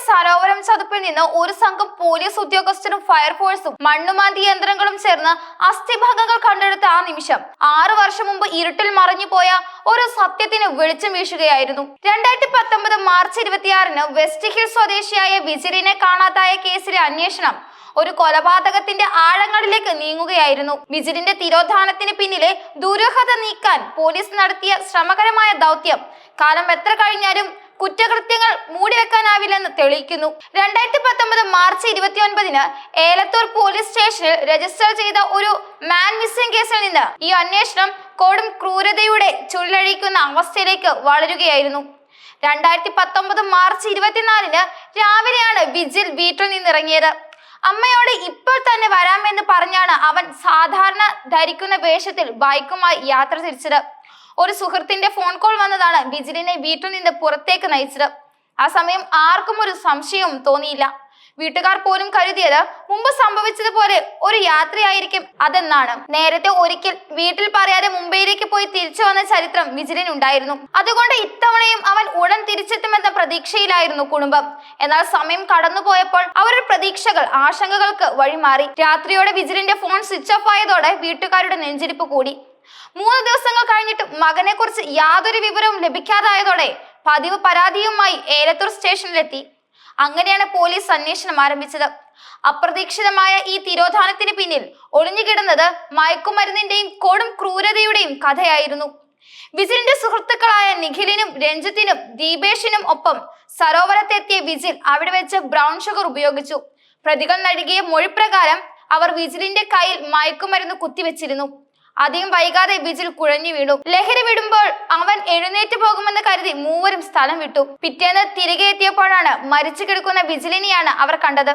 സരോവരം ചതുപ്പിൽ നിന്ന് ഒരു സംഘം പോലീസ് ഉദ്യോഗസ്ഥരും ഫയർഫോഴ്സും മണ്ണുമാന്തി യന്ത്രങ്ങളും ചേർന്ന് അസ്ഥിഭാഗങ്ങൾ കണ്ടെടുത്ത ആ നിമിഷം 6 വർഷം മുമ്പ് ഇരുട്ടിൽ മറഞ്ഞുപോയ ഒരു സത്യത്തിന് വെളിച്ചം വീശുകയായിരുന്നു. 2019 മാർച്ച് 26-ന് വെസ്റ്റ് ഹിൽ സ്വദേശിയായ വിജിലിനെ കാണാതായ കേസിലെ അന്വേഷണം ഒരു കൊലപാതകത്തിന്റെ ആഴങ്ങളിലേക്ക് നീങ്ങുകയായിരുന്നു. വിജിലിന്റെ തിരോധാനത്തിന് പിന്നിലെ ദുരൂഹത നീക്കാൻ പോലീസ് നടത്തിയ ശ്രമകരമായ ദൗത്യം കാലം എത്ര കഴിഞ്ഞാലും കുറ്റകൃത്യങ്ങൾ മൂടിവെക്കാനാവില്ലെന്ന് തെളിയിക്കുന്നു. 2019 മാർച്ച് 29-ന് ഏലത്തൂർ പോലീസ് സ്റ്റേഷനിൽ രജിസ്റ്റർ ചെയ്ത ഒരു മാൻ മിസ്സിംഗ് കേസിൽ നിന്ന് ഈ അന്വേഷണം കൊടും ക്രൂരതയുടെ ചുഴലഴിക്കുന്ന അവസ്ഥയിലേക്ക് വളരുകയായിരുന്നു. 2019 മാർച്ച് 24-ന് രാവിലെയാണ് വിജിൽ വീട്ടിൽ നിന്നിറങ്ങിയത്. അമ്മയോട് ഇപ്പോൾ തന്നെ വരാമെന്ന് പറഞ്ഞാണ് അവൻ സാധാരണ ധരിക്കുന്ന വേഷത്തിൽ ബൈക്കുമായി യാത്ര തിരിച്ചത്. ഒരു സുഹൃത്തിന്റെ ഫോൺ കോൾ വന്നതാണ് വിജിലിനെ വീട്ടിൽ നിന്ന് പുറത്തേക്ക് നയിച്ചത്. ആ സമയം ആർക്കും ഒരു സംശയവും തോന്നിയില്ല. വീട്ടുകാർ പോലും കരുതിയത് മുമ്പ് സംഭവിച്ചതുപോലെ ഒരു യാത്രയായിരിക്കും അതെന്നാണ്. നേരത്തെ ഒരിക്കൽ വീട്ടിൽ പറയാതെ മുംബൈയിലേക്ക് പോയി തിരിച്ചു വന്ന ചരിത്രം വിജിലിനുണ്ടായിരുന്നു. അതുകൊണ്ട് ഇത്തവണയും അവൻ ഉടൻ തിരിച്ചെത്തുമെന്ന പ്രതീക്ഷയിലായിരുന്നു കുടുംബം. എന്നാൽ സമയം കടന്നുപോയപ്പോൾ അവരുടെ പ്രതീക്ഷകൾ ആശങ്കകൾക്ക് വഴിമാറി. രാത്രിയോടെ വിജിലിന്റെ ഫോൺ സ്വിച്ച് ഓഫ് ആയതോടെ വീട്ടുകാരുടെ നെഞ്ചിരിപ്പ് കൂടി. 3 ദിവസങ്ങൾ കഴിഞ്ഞിട്ട് മകനെ കുറിച്ച് യാതൊരു വിവരവും ലഭിക്കാതായതോടെ പതിവ് പരാതിയുമായി ഏലത്തൂർ സ്റ്റേഷനിലെത്തി. അങ്ങനെയാണ് പോലീസ് അന്വേഷണം ആരംഭിച്ചത്. അപ്രതീക്ഷിതമായ ഈ തിരോധാനത്തിന് പിന്നിൽ ഒളിഞ്ഞുകിടന്നത് മയക്കുമരുന്നിന്റെയും കൊടും ക്രൂരതയുടെയും കഥയായിരുന്നു. വിജിലിന്റെ സുഹൃത്തുക്കളായ നിഖിലിനും രഞ്ജിത്തിനും ദീപേഷിനും ഒപ്പം സരോവരത്തെത്തിയ വിജിൽ അവിടെ വെച്ച് ബ്രൗൺ ഷുഗർ ഉപയോഗിച്ചു. പ്രതികൾ നൽകിയ മൊഴിപ്രകാരം അവർ വിജിലിന്റെ കയ്യിൽ മയക്കുമരുന്ന് കുത്തിവെച്ചിരുന്നു. അധികം വൈകാതെ വിജിൽ കുഴഞ്ഞു വീണു. ലഹരി വിടുമ്പോൾ അവൻ എഴുന്നേറ്റ് പോകുമെന്ന് കരുതി മൂവരും സ്ഥലം വിട്ടു. പിറ്റേന്ന് തിരികെ എത്തിയപ്പോഴാണ് മരിച്ചു കിടക്കുന്ന വിജിലിനെയാണ് അവർ കണ്ടത്.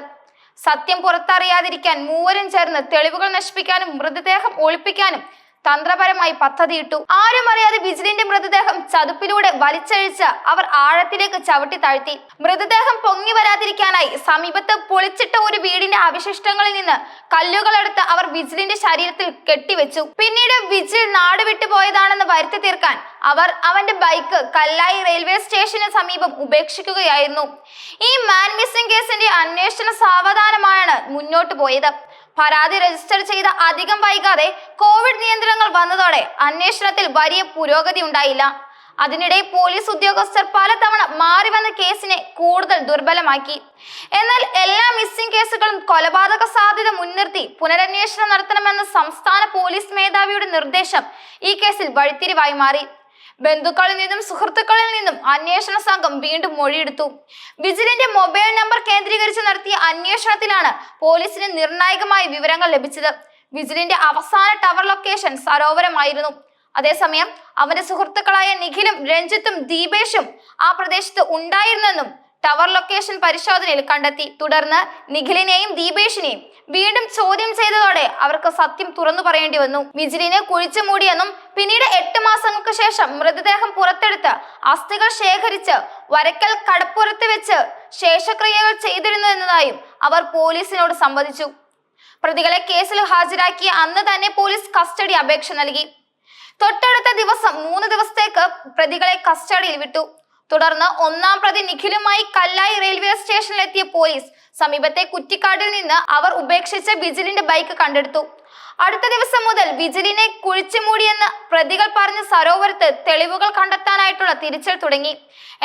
സത്യം പുറത്തറിയാതിരിക്കാൻ മൂവരും ചേർന്ന് തെളിവുകൾ നശിപ്പിക്കാനും മൃതദേഹം ഒളിപ്പിക്കാനും തന്ത്രപരമായി പദ്ധതിയിട്ടു. ആരും അറിയാതെ വിജിലിന്റെ മൃതദേഹം ചതുപ്പിലൂടെ വലിച്ചഴിച്ച് അവർ ആഴത്തിലേക്ക് ചവിട്ടി താഴ്ത്തി. മൃതദേഹം പൊങ്ങി വരാതിരിക്കാനായി സമീപത്ത് പൊളിച്ചിട്ട ഒരു വീടിന്റെ അവശിഷ്ടങ്ങളിൽ നിന്ന് കല്ലുകൾ എടുത്ത് അവർ വിജിലിന്റെ ശരീരത്തിൽ കെട്ടിവെച്ചു. പിന്നീട് വിജിൽ നാട് വിട്ടു പോയതാണെന്ന് വരുത്തി തീർക്കാൻ അവർ അവന്റെ ബൈക്ക് കല്ലായി റെയിൽവേ സ്റ്റേഷന് സമീപം ഉപേക്ഷിക്കുകയായിരുന്നു. ഈ മാൻ മിസ്സിംഗ് കേസിന്റെ അന്വേഷണം സാവധാനമാണ് മുന്നോട്ട് പോയത്. പരാതി രജിസ്റ്റർ ചെയ്ത അധികം വൈകാതെ കോവിഡ് നിയന്ത്രണങ്ങൾ വന്നതോടെ അന്വേഷണത്തിൽ വലിയ പുരോഗതി ഉണ്ടായില്ല. അതിനിടെ പോലീസ് ഉദ്യോഗസ്ഥർ പലതവണ മാറി വന്ന കേസിനെ കൂടുതൽ ദുർബലമാക്കി. എന്നാൽ എല്ലാ മിസ്സിംഗ് കേസുകളും കൊലപാതക സാധ്യത മുൻനിർത്തി പുനരന്വേഷണം നടത്തണമെന്ന സംസ്ഥാന പോലീസ് മേധാവിയുടെ നിർദ്ദേശം ഈ കേസിൽ വഴിത്തിരിവായി മാറി. ബന്ധുക്കളിൽ നിന്നും സുഹൃത്തുക്കളിൽ നിന്നും അന്വേഷണ സംഘം വീണ്ടും മൊഴിയെടുത്തു. വിജിലിന്റെ മൊബൈൽ നമ്പർ കേന്ദ്രീകരിച്ച് നടത്തിയ അന്വേഷണത്തിലാണ് പോലീസിന് നിർണായകമായ വിവരങ്ങൾ ലഭിച്ചത്. വിജിലിന്റെ അവസാന ടവർ ലൊക്കേഷൻ സരോവരമായിരുന്നു. അതേസമയം അവന്റെ സുഹൃത്തുക്കളായ നിഖിലും രഞ്ജിത്തും ദീപേഷും ആ പ്രദേശത്ത് ഉണ്ടായിരുന്നെന്നും ടവർ ലൊക്കേഷൻ പരിശോധനയിൽ കണ്ടെത്തി. തുടർന്ന് നിഖിലിനെയും ദീപേഷിനെയും വീണ്ടും ചോദ്യം ചെയ്തതോടെ അവർക്ക് സത്യം തുറന്നു പറയേണ്ടി വന്നു. വിജിലിനെ കുഴിച്ചു മൂടിയെന്നും പിന്നീട് 8 മാസങ്ങൾക്ക് ശേഷം മൃതദേഹം പുറത്തെടുത്ത് അസ്ഥികൾ ശേഖരിച്ച് വരക്കൽ കടപ്പുറത്ത് വെച്ച് ശേഷക്രിയകൾ ചെയ്തിരുന്നു എന്നതായും അവർ പോലീസിനോട് സമ്മതിച്ചു. പ്രതികളെ കേസിൽ ഹാജരാക്കിയ അന്ന് തന്നെ പോലീസ് കസ്റ്റഡി അപേക്ഷ നൽകി. തൊട്ടടുത്ത ദിവസം 3 ദിവസത്തേക്ക് പ്രതികളെ കസ്റ്റഡിയിൽ വിട്ടു. തുടർന്ന് 1-ാം പ്രതി നിഖിലുമായി കല്ലായി റെയിൽവേ സ്റ്റേഷനിലെത്തിയ പോലീസ് സമീപത്തെ കുറ്റിക്കാട്ടിൽ നിന്ന് അവർ ഉപേക്ഷിച്ച വിജിലിന്റെ ബൈക്ക് കണ്ടെടുത്തു. അടുത്ത ദിവസം മുതൽ വിജിലിനെ കുഴിച്ചു മൂടിയെന്ന് പ്രതികൾ പറഞ്ഞ സരോവരത്ത് തെളിവുകൾ കണ്ടെത്താനായിട്ടുള്ള തിരച്ചിൽ തുടങ്ങി.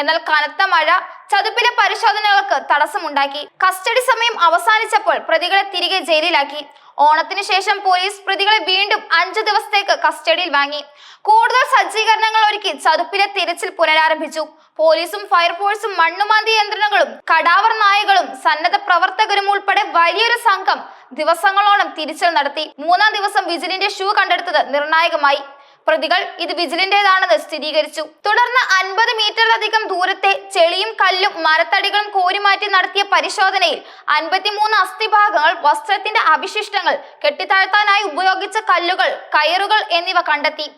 എന്നാൽ കനത്ത മഴ ചതുപ്പിലെ പരിശോധനകൾക്ക് തടസ്സമുണ്ടാക്കി. കസ്റ്റഡി സമയം അവസാനിച്ചപ്പോൾ പ്രതികളെ തിരികെ ജയിലിലാക്കി. ഓണത്തിന് ശേഷം പോലീസ് പ്രതികളെ വീണ്ടും 5 ദിവസത്തേക്ക് കസ്റ്റഡിയിൽ വാങ്ങി. കൂടുതൽ സജ്ജീകരണങ്ങൾ ഒരുക്കി ചതുപ്പിലെ തിരച്ചിൽ പുനരാരംഭിച്ചു. പോലീസും ഫയർഫോഴ്സും മണ്ണുമാന്തി യന്ത്രങ്ങളും കടാവർ നായകളും സന്നദ്ധ പ്രവർത്തകരും ഉൾപ്പെടെ വലിയൊരു സംഘം ദിവസങ്ങളോളം തിരച്ചിൽ നടത്തി. 3-ാം ദിവസം വിജിലിന്റെ ഷൂ കണ്ടെടുത്തത് നിർണായകമായി. പ്രതികൾ ഇത് വിജിലിന്റേതാണെന്ന് സ്ഥിരീകരിച്ചു. തുടർന്ന് 50 മീറ്ററിലധികം ദൂരത്തെ ചെളിയും കല്ലും മരത്തടികളും കോരിമാറ്റി നടത്തിയ പരിശോധനയിൽ 53 അസ്ഥിഭാഗങ്ങൾ, വസ്ത്രത്തിന്റെ അവശിഷ്ടങ്ങൾ, കെട്ടിത്താഴ്ത്താനായി ഉപയോഗിച്ച കല്ലുകൾ, കയറുകൾ എന്നിവ കണ്ടെത്തി.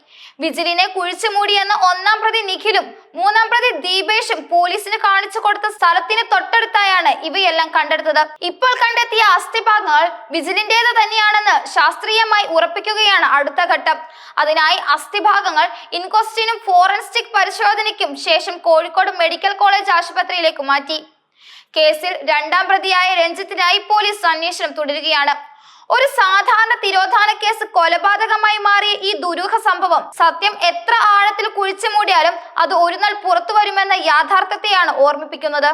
വിജിലിനെ കുഴിച്ചു മൂടിയെന്ന 1-ാം പ്രതി നിഖിലും 3-ാം പ്രതി ദീപേഷും പോലീസിന് കാണിച്ചു കൊടുത്ത സ്ഥലത്തിന് തൊട്ടടുത്തായാണ് ഇവയെല്ലാം കണ്ടെടുത്തത്. ഇപ്പോൾ കണ്ടെത്തിയ അസ്ഥിഭാഗങ്ങൾ വിജിലിന്റേത് തന്നെയാണെന്ന് ശാസ്ത്രീയമായി ഉറപ്പിക്കുകയാണ് അടുത്ത ഘട്ടം. അതിനായി അസ്ഥിഭാഗങ്ങൾ ഇൻക്വസ്റ്റിനും ഫോറൻസിക് പരിശോധനയ്ക്കും ശേഷം കോഴിക്കോട് മെഡിക്കൽ കോളേജ് ആശുപത്രിയിലേക്ക് മാറ്റി. കേസിൽ രണ്ടാം പ്രതിയായ രഞ്ജിത്തിനായി പോലീസ് അന്വേഷണം തുടരുകയാണ്. ഒരു സാധാരണ തിരോധാന കേസ് കൊലപാതകമായി മാറിയ ഈ ദുരൂഹ സംഭവം സത്യം എത്ര ആഴത്തിൽ കുഴിച്ചു മൂടിയാലും അത് ഒരു നാൾ പുറത്തു വരുമെന്ന യാഥാർത്ഥ്യത്തെയാണ് ഓർമ്മിപ്പിക്കുന്നത്.